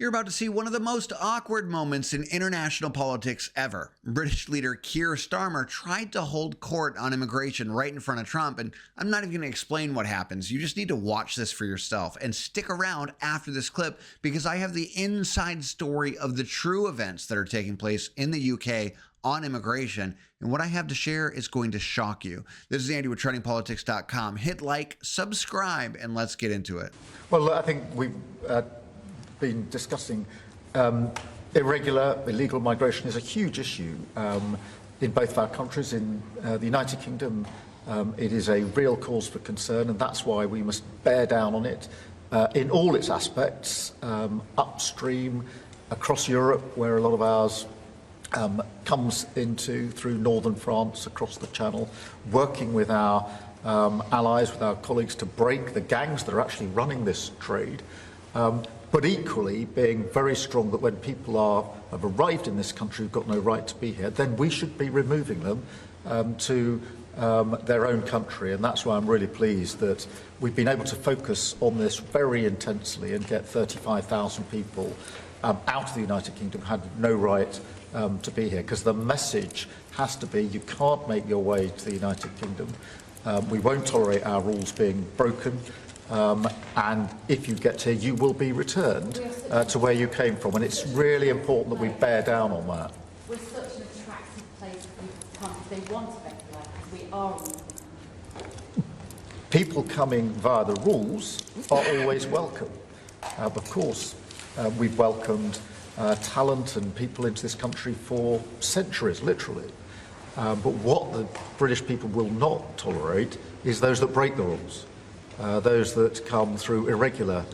You're about to see one of the most awkward moments in international politics ever. British leader Keir Starmer tried to hold court on immigration right in front of Trump, and I'm not even going to explain what happens. You just need to watch this for yourself and stick around after this clip because I have the inside story of the true events that are taking place in the UK on immigration, and what I have to share is going to shock you. This is Andy with TrendingPolitics.com. Hit like, subscribe, and let's get into it. Well, I think we've been discussing illegal migration is a huge issue in both of our countries. In the United Kingdom, it is a real cause for concern, and that's why we must bear down on it in all its aspects, upstream, across Europe, where a lot of ours comes into through northern France, across the Channel, working with our allies, with our colleagues to break the gangs that are actually running this trade. But equally being very strong that when people have arrived in this country who've got no right to be here, then we should be removing them to their own country. And that's why I'm really pleased that we've been able to focus on this very intensely and get 35,000 people out of the United Kingdom who had no right to be here. Because the message has to be you can't make your way to the United Kingdom. We won't tolerate our rules being broken. And if you get here, you will be returned to where you came from. And it's really important that we bear down on that. We're such an attractive place for people to come if they want to make a life, because we are. People coming via the rules are always welcome. Of course, we've welcomed talent and people into this country for centuries, literally. But what the British people will not tolerate is those that break the rules. Those that come through irregular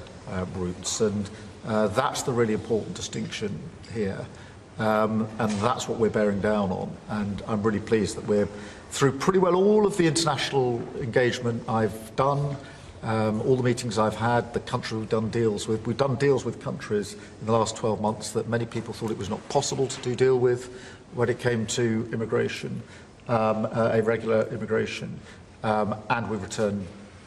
routes, and that's the really important distinction here, and that's what we're bearing down on. And I'm really pleased that we're through pretty well all of the international engagement I've done, all the meetings I've had, the country we've done deals with. We've done deals with countries in the last 12 months that many people thought it was not possible to deal with when it came to immigration, irregular immigration, and we've returned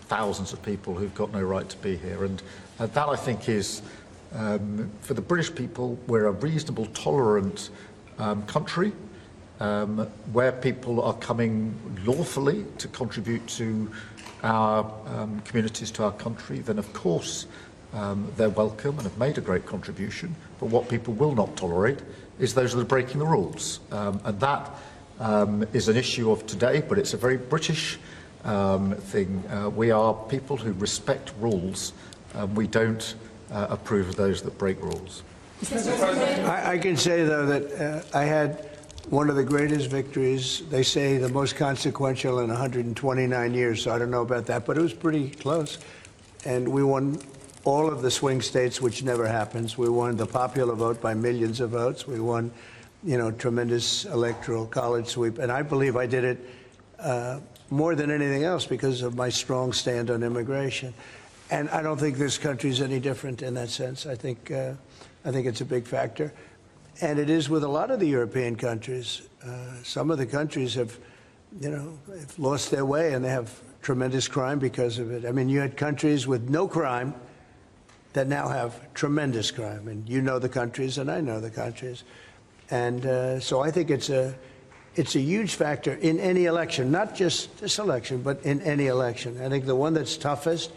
thousands of people who've got no right to be here. And that, I think, is, for the British people, we're a reasonable, tolerant country where people are coming lawfully to contribute to our communities, to our country. Then, of course, they're welcome and have made a great contribution. But what people will not tolerate is those that are breaking the rules. And that is an issue of today, but it's a very British thing. We are people who respect rules. We don't approve of those that break rules. I can say, though, that I had one of the greatest victories, they say the most consequential in 129 years, so I don't know about that, but it was pretty close. And we won all of the swing states, which never happens. We won the popular vote by millions of votes. We won, tremendous electoral college sweep. And I believe I did it more than anything else because of my strong stand on immigration. And I don't think this country is any different in that sense. I think it's a big factor. And it is with a lot of the European countries. Some of the countries have lost their way, and they have tremendous crime because of it. I mean, you had countries with no crime that now have tremendous crime. And you know the countries, and I know the countries. And so I think it's a huge factor in any election, not just this election, but in any election. I think the one that's toughest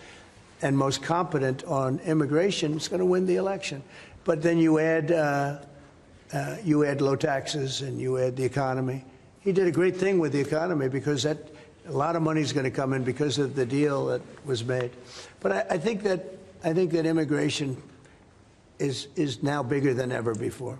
and most competent on immigration is going to win the election. But then you add low taxes and you add the economy. He did a great thing with the economy because a lot of money is going to come in because of the deal that was made. But I think that immigration is now bigger than ever before.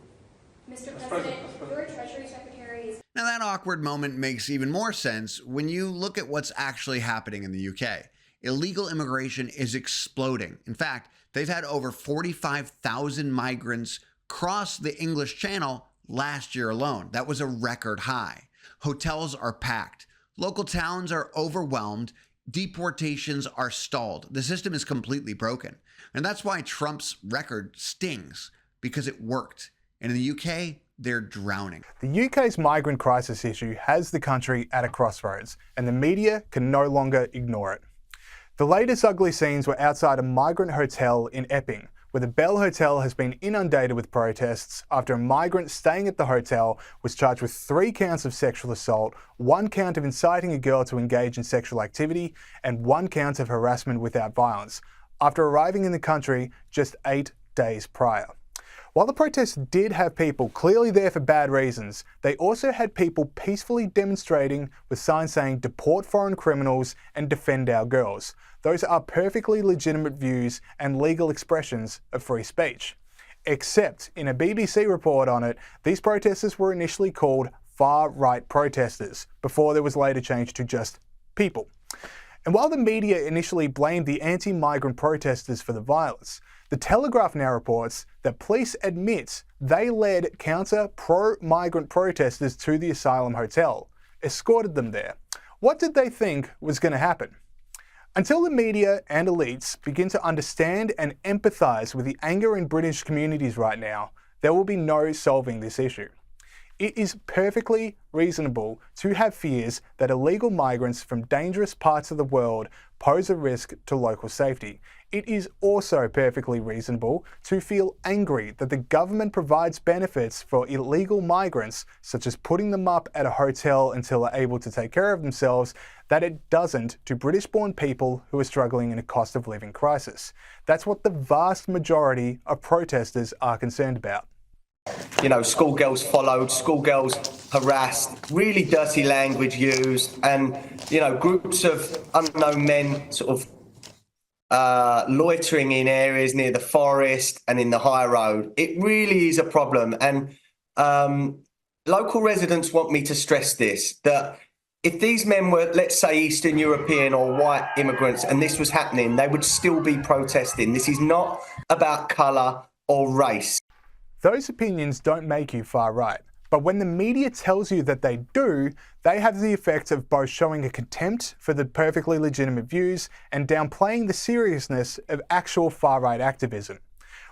Mr. President, your Treasury Secretary is... Now that awkward moment makes even more sense when you look at what's actually happening in the UK. Illegal immigration is exploding. In fact, they've had over 45,000 migrants cross the English Channel last year alone. That was a record high. Hotels are packed. Local towns are overwhelmed. Deportations are stalled. The system is completely broken. And that's why Trump's record stings, because it worked. And in the UK, they're drowning. The UK's migrant crisis issue has the country at a crossroads, and the media can no longer ignore it. The latest ugly scenes were outside a migrant hotel in Epping, where the Bell Hotel has been inundated with protests after a migrant staying at the hotel was charged with 3 counts of sexual assault, 1 count of inciting a girl to engage in sexual activity, and 1 count of harassment without violence, after arriving in the country just 8 days prior. While the protests did have people clearly there for bad reasons, they also had people peacefully demonstrating with signs saying "deport foreign criminals" and "defend our girls." Those are perfectly legitimate views and legal expressions of free speech. Except, in a BBC report on it, these protesters were initially called far-right protesters, before there was later changed to just people. And while the media initially blamed the anti-migrant protesters for the violence, the Telegraph now reports that police admit they led counter pro-migrant protesters to the asylum hotel, escorted them there. What did they think was going to happen? Until the media and elites begin to understand and empathise with the anger in British communities right now, there will be no solving this issue. It is perfectly reasonable to have fears that illegal migrants from dangerous parts of the world pose a risk to local safety. It is also perfectly reasonable to feel angry that the government provides benefits for illegal migrants, such as putting them up at a hotel until they're able to take care of themselves, that it doesn't to British-born people who are struggling in a cost of living crisis. That's what the vast majority of protesters are concerned about. You know, schoolgirls followed, schoolgirls harassed, really dirty language used, and, you know, groups of unknown men sort of loitering in areas near the forest and in the high road. It really is a problem. And local residents want me to stress this, that if these men were, let's say, Eastern European or white immigrants, and this was happening, they would still be protesting. This is not about colour or race. Those opinions don't make you far right, but when the media tells you that they do, they have the effect of both showing a contempt for the perfectly legitimate views and downplaying the seriousness of actual far-right activism.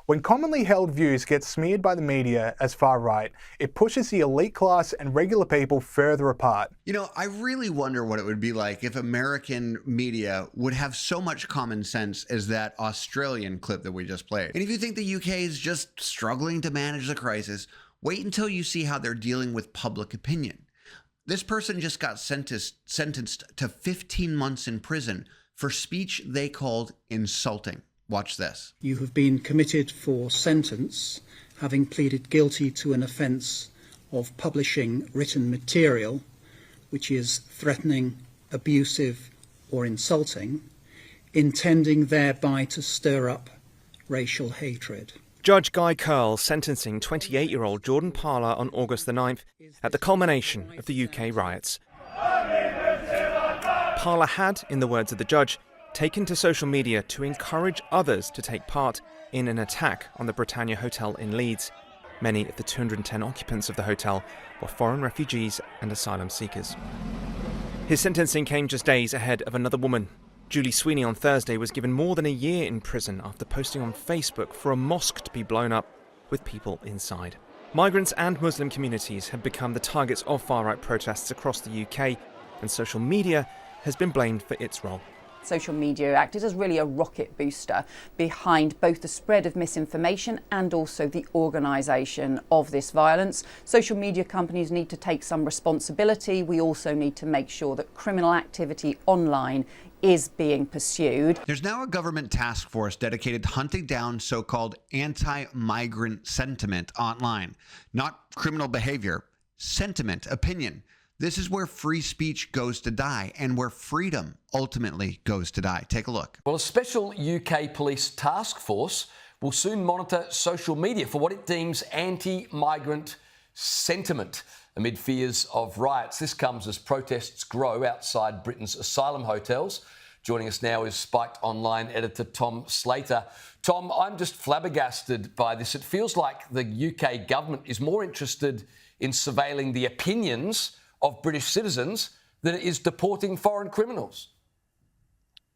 When commonly held views get smeared by the media as far-right, it pushes the elite class and regular people further apart. You know, I really wonder what it would be like if American media would have so much common sense as that Australian clip that we just played. And if you think the UK is just struggling to manage the crisis, wait until you see how they're dealing with public opinion. This person just got sentenced to 15 months in prison for speech they called insulting. Watch this. You have been committed for sentence, having pleaded guilty to an offence of publishing written material which is threatening, abusive or insulting, intending thereby to stir up racial hatred. Judge Guy Curl sentencing 28-year-old Jordan Parler on August the 9th at the culmination of the UK riots. Parler had, in the words of the judge, taken to social media to encourage others to take part in an attack on the Britannia Hotel in Leeds. Many of the 210 occupants of the hotel were foreign refugees and asylum seekers. His sentencing came just days ahead of another woman. Julie Sweeney on Thursday was given more than a year in prison after posting on Facebook for a mosque to be blown up with people inside. Migrants and Muslim communities have become the targets of far-right protests across the UK, and social media has been blamed for its role. Social media acted as really a rocket booster behind both the spread of misinformation and also the organisation of this violence. Social media companies need to take some responsibility. We also need to make sure that criminal activity online is being pursued. There's now a government task force dedicated to hunting down so-called anti-migrant sentiment online. Not criminal behavior, sentiment, opinion. This is where free speech goes to die and where freedom ultimately goes to die. Take a look. Well, a special UK police task force will soon monitor social media for what it deems anti-migrant sentiment amid fears of riots. This comes as protests grow outside Britain's asylum hotels. Joining us now is Spiked Online editor Tom Slater. Tom, I'm just flabbergasted by this. It feels like the UK government is more interested in surveilling the opinions of British citizens than it is deporting foreign criminals.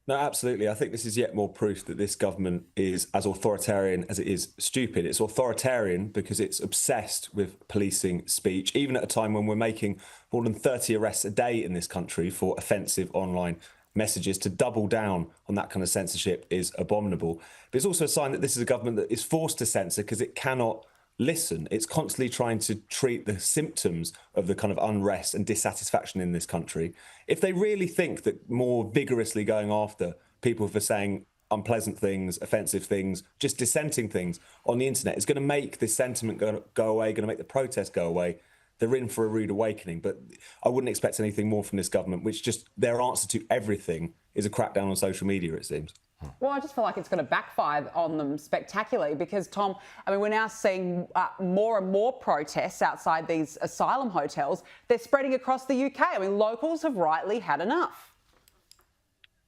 No, absolutely. I think this is yet more proof that this government is as authoritarian as it is stupid. It's authoritarian because it's obsessed with policing speech, even at a time when we're making more than 30 arrests a day in this country for offensive online messages. To double down on that kind of censorship is abominable. But it's also a sign that this is a government that is forced to censor because it cannot listen. It's constantly trying to treat the symptoms of the kind of unrest and dissatisfaction in this country. If they really think that more vigorously going after people for saying unpleasant things, offensive things, just dissenting things on the internet is going to make this sentiment go away, going to make the protests go away, they're in for a rude awakening. But I wouldn't expect anything more from this government, which just their answer to everything is a crackdown on social media, it seems. Well, I just feel like it's going to backfire on them spectacularly because, Tom, I mean, we're now seeing more and more protests outside these asylum hotels. They're spreading across the UK. I mean, locals have rightly had enough.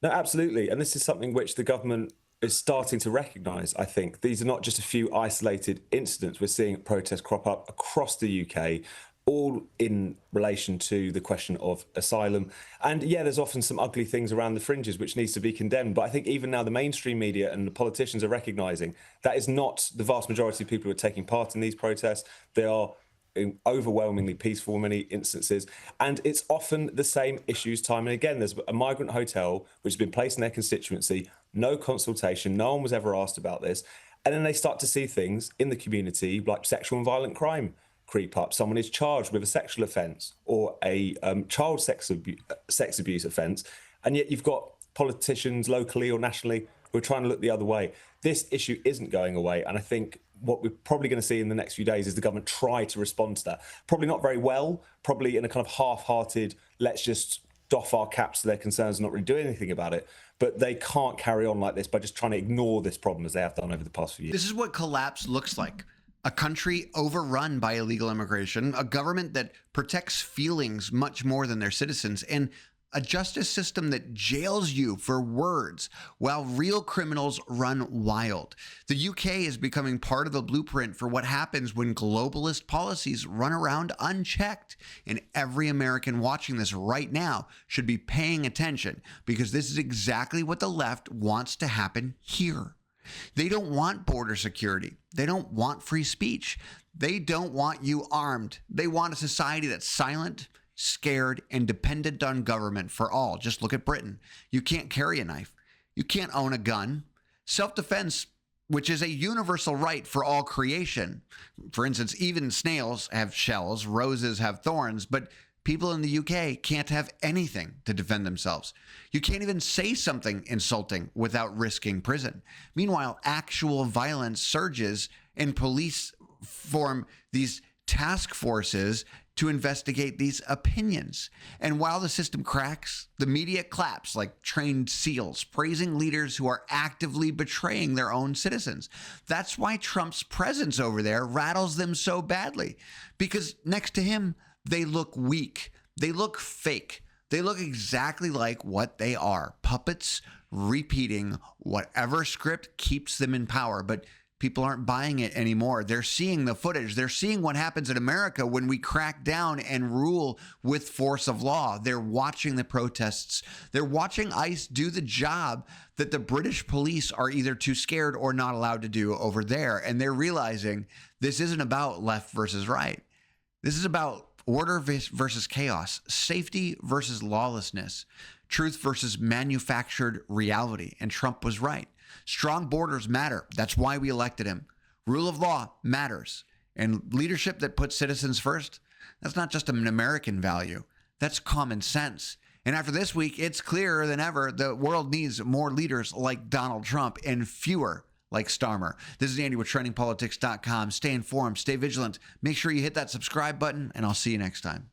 No, absolutely. And this is something which the government is starting to recognise, I think. These are not just a few isolated incidents. We're seeing protests crop up across the UK, all in relation to the question of asylum. And yeah, there's often some ugly things around the fringes which needs to be condemned. But I think even now the mainstream media and the politicians are recognising that is not the vast majority of people who are taking part in these protests. They are overwhelmingly peaceful in many instances. And it's often the same issues time and again. There's a migrant hotel which has been placed in their constituency, no consultation, no one was ever asked about this. And then they start to see things in the community like sexual and violent crime creep up. Someone is charged with a sexual offence or a child sex abuse offence, and yet you've got politicians locally or nationally who are trying to look the other way. This issue isn't going away, and I think what we're probably going to see in the next few days is the government try to respond to that. Probably not very well, probably in a kind of half-hearted, let's just doff our caps to their concerns and not really do anything about it. But they can't carry on like this by just trying to ignore this problem as they have done over the past few years. This is what collapse looks like. A country overrun by illegal immigration, a government that protects feelings much more than their citizens, and a justice system that jails you for words while real criminals run wild. The UK is becoming part of the blueprint for what happens when globalist policies run around unchecked. And every American watching this right now should be paying attention, because this is exactly what the left wants to happen here. They don't want border security. They don't want free speech. They don't want you armed. They want a society that's silent, scared, and dependent on government for all. Just look at Britain. You can't carry a knife. You can't own a gun. Self-defense, which is a universal right for all creation. For instance, even snails have shells, roses have thorns, but people in the UK can't have anything to defend themselves. You can't even say something insulting without risking prison. Meanwhile, actual violence surges and police form these task forces to investigate these opinions. And while the system cracks, the media claps like trained seals, praising leaders who are actively betraying their own citizens. That's why Trump's presence over there rattles them so badly, because next to him, they look weak. They look fake. They look exactly like what they are, puppets repeating whatever script keeps them in power. But people aren't buying it anymore. They're seeing the footage. They're seeing what happens in America when we crack down and rule with force of law. They're watching the protests. They're watching ICE do the job that the British police are either too scared or not allowed to do over there. And they're realizing this isn't about left versus right. This is about order versus chaos, safety versus lawlessness, truth versus manufactured reality. And Trump was right. Strong borders matter. That's why we elected him. Rule of law matters. And leadership that puts citizens first, that's not just an American value. That's common sense. And after this week, it's clearer than ever the world needs more leaders like Donald Trump and fewer like Starmer. This is Andy with TrendingPolitics.com. Stay informed, stay vigilant. Make sure you hit that subscribe button, and I'll see you next time.